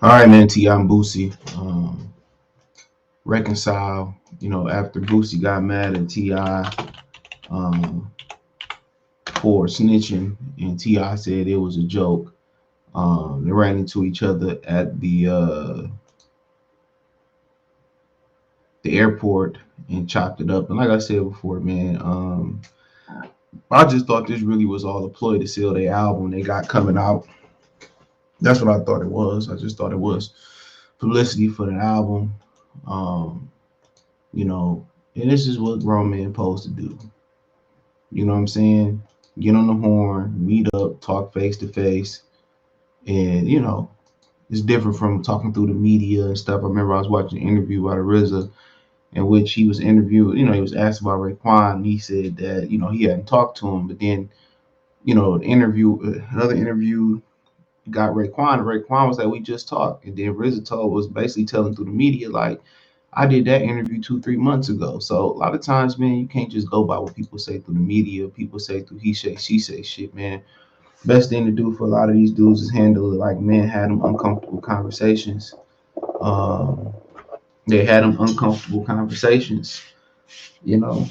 All right, man. T. I'm Boosie. Reconcile. After Boosie got mad at Ti um, for snitching, and Ti said it was a joke. They ran into each other at the airport and chopped it up. And like I said before, man, I just thought this really was all a ploy to sell their album they got coming out. That's what I thought it was. I just thought it was publicity for the album. Um, you know, and this is what grown men supposed to do. You know what I'm saying? Get on the horn, meet up, talk face to face, and it's different from talking through the media and stuff. I remember I was watching an interview by the RZA in which he was interviewed. He was asked about Raekwon, and he said that he hadn't talked to him, but then another interview got Raekwon, and Raekwon was like, "We just talked," and then RZA was basically telling through the media like, I did that interview 2, 3 months ago. So a lot of times, man, you can't just go by what people say through the media. People say through he say, she say shit, man. Best thing to do for a lot of these dudes is handle it like men had them uncomfortable conversations. Um, they had them uncomfortable conversations. You know,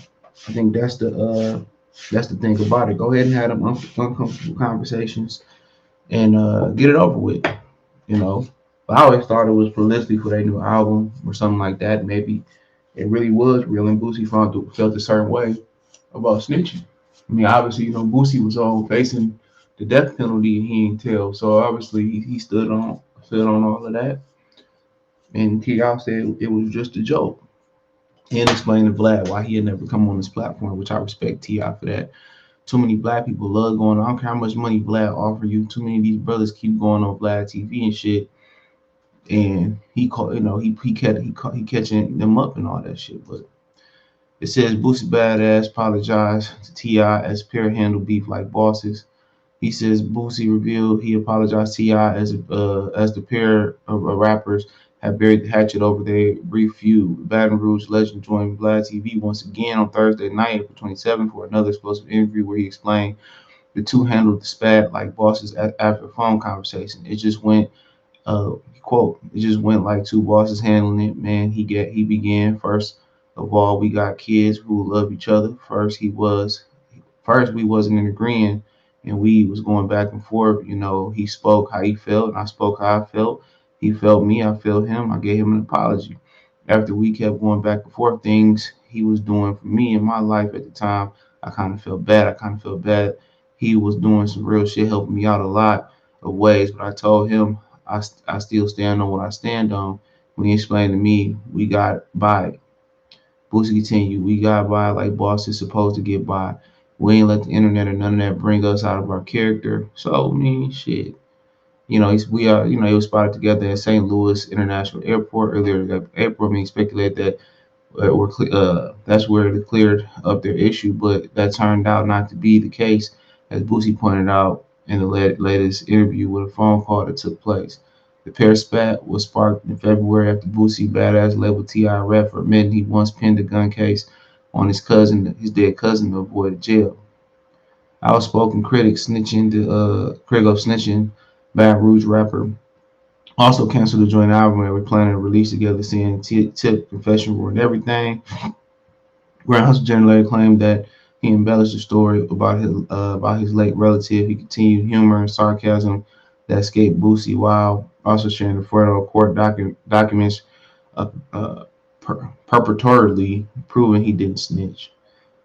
I think that's the thing about it. Go ahead and have them uncomfortable conversations and get it over with. You know, but I always thought it was publicity for their new album or something like that. Maybe it really was real, and Boosie felt a certain way about snitching. I mean, obviously, Boosie was on facing the death penalty, and he didn't tell. So obviously, he stood on all of that. And T.I. said it was just a joke, and explained to Vlad why he had never come on this platform, which I respect T.I. for that. Too many black people love going on. I don't care how much money Vlad offer you. Too many of these brothers keep going on Vlad TV and shit, and he caught, he catching them up and all that shit, but. It says Boosie Badazz apologized to T.I. as pair handle beef like bosses. He says Boosie revealed he apologized to T.I. as the pair of rappers have buried the hatchet over their brief feud. Baton Rouge legend joined Vlad TV once again on Thursday night, April 27th, for another explosive interview where he explained the two handled the spat like bosses after a phone conversation. It just went, quote, it just went like two bosses handling it. Man, he began first of all, we got kids who love each other. First we wasn't in agreeing, and we was going back and forth. He spoke how he felt, and I spoke how I felt. He felt me, I felt him. I gave him an apology. After we kept going back and forth, things he was doing for me in my life at the time, I kind of felt bad. He was doing some real shit, helping me out a lot of ways, but I told him I still stand on what I stand on. When he explained to me, we got by. Boosie continued, we got by like bosses supposed to get by. We ain't let the internet or none of that bring us out of our character. So, I mean, shit. He was spotted together at St. Louis International Airport earlier that April. I mean, speculated that that's where they cleared up their issue, but that turned out not to be the case, as Boosie pointed out in the latest interview with a phone call that took place. The pair spat was sparked in February after Boosie Badazz labeled T.I. rap for admitting he once pinned a gun case on his dead cousin, to avoid jail. Outspoken critic of snitching, Baton Rouge rapper also canceled the joint album they were planning to release together, saying Tip confession ruined everything. Grounds generator claimed that he embellished the story about his late relative. He continued humor and sarcasm that escaped Boosie while also sharing the federal court documents uh, uh, purportedly proving he didn't snitch.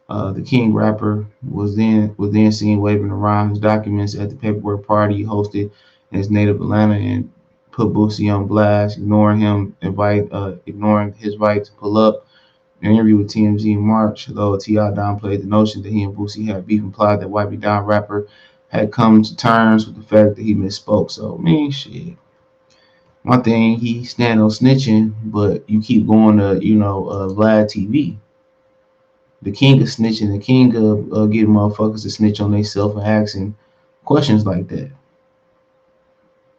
The King rapper was then seen waving around his documents at the paperwork party he hosted in his native Atlanta and put Boosie on blast, ignoring his right to pull up. In an interview with TMZ in March, though T.I. downplayed the notion that he and Boosie had beef, implied that Wipe Me Down rapper had come to terms with the fact that he misspoke. So, I mean, shit. One thing, he stand on snitching, but you keep going to, Vlad TV. The king of snitching, the king of getting motherfuckers to snitch on themselves and asking questions like that.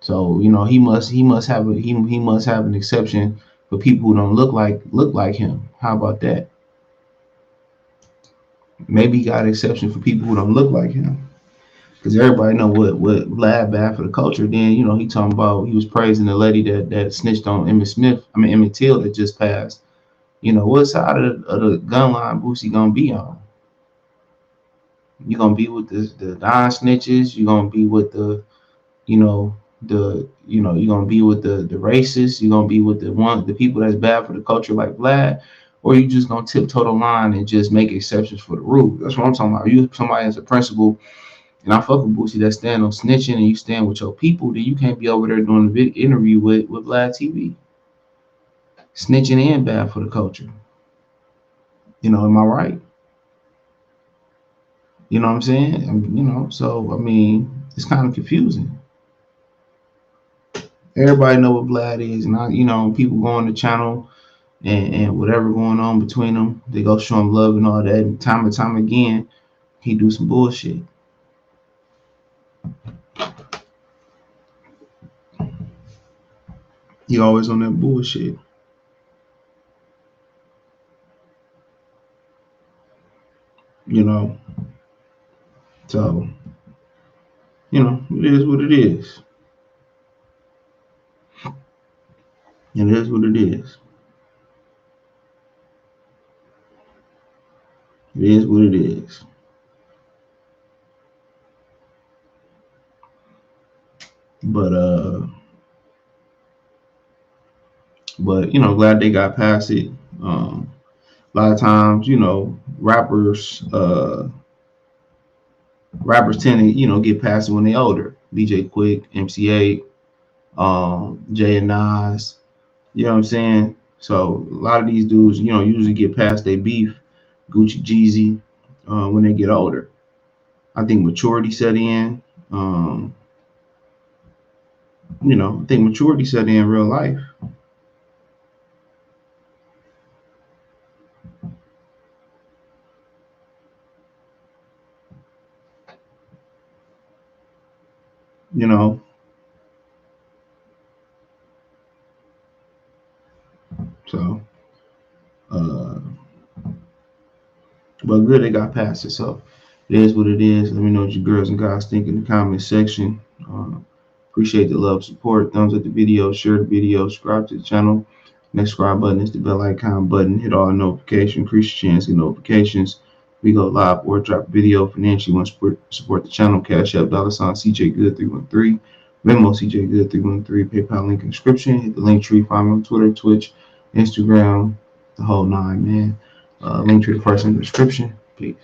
So, he must have an exception for people who don't look like him. How about that? Maybe he got an exception for people who don't look like him. Because everybody know what Vlad bad for the culture. Then he talking about he was praising the lady that snitched on Emmett Till that just passed. What side of the gun line Boosie gonna be on? You gonna be with the Don snitches? You gonna be with you know you gonna be with the racists? You gonna be with the people that's bad for the culture like Vlad? Or you just gonna tiptoe the line and just make exceptions for the rule? That's what I'm talking about. You somebody as a principal, and I fuck with Boosie that stand on snitching and you stand with your people, then you can't be over there doing a big interview with Vlad TV. Snitching and bad for the culture. Am I right? You know what I'm saying? So I mean, it's kind of confusing. Everybody know what Vlad is, and people go on the channel and whatever going on between them, they go show him love and all that. And time again, he do some bullshit. He always on that bullshit. So it is what it is. It is what it is. It is what it is. But glad they got past it. A lot of times, rappers tend to, get past it when they older. DJ Quick, MC8, Jay and Nas, you know what I'm saying? So a lot of these dudes, usually get past their beef, Gucci Jeezy, when they get older. I think maturity set in. I think maturity set in real life. So, but good they got past it. So it is what it is. Let me know what you girls and guys think in the comment section. Appreciate the love, support, thumbs up the video, share the video, subscribe to the channel. Next subscribe button is the bell icon button. Hit all notifications, increase your chance to get notifications. We go live or drop a video financially. Want to support the channel? Cash App $CJ Good 313, Venmo CJ Good 313, PayPal link in the description. Hit the link tree. Find me on Twitter, Twitch, Instagram, the whole nine, man. Link tree first in the description. Peace.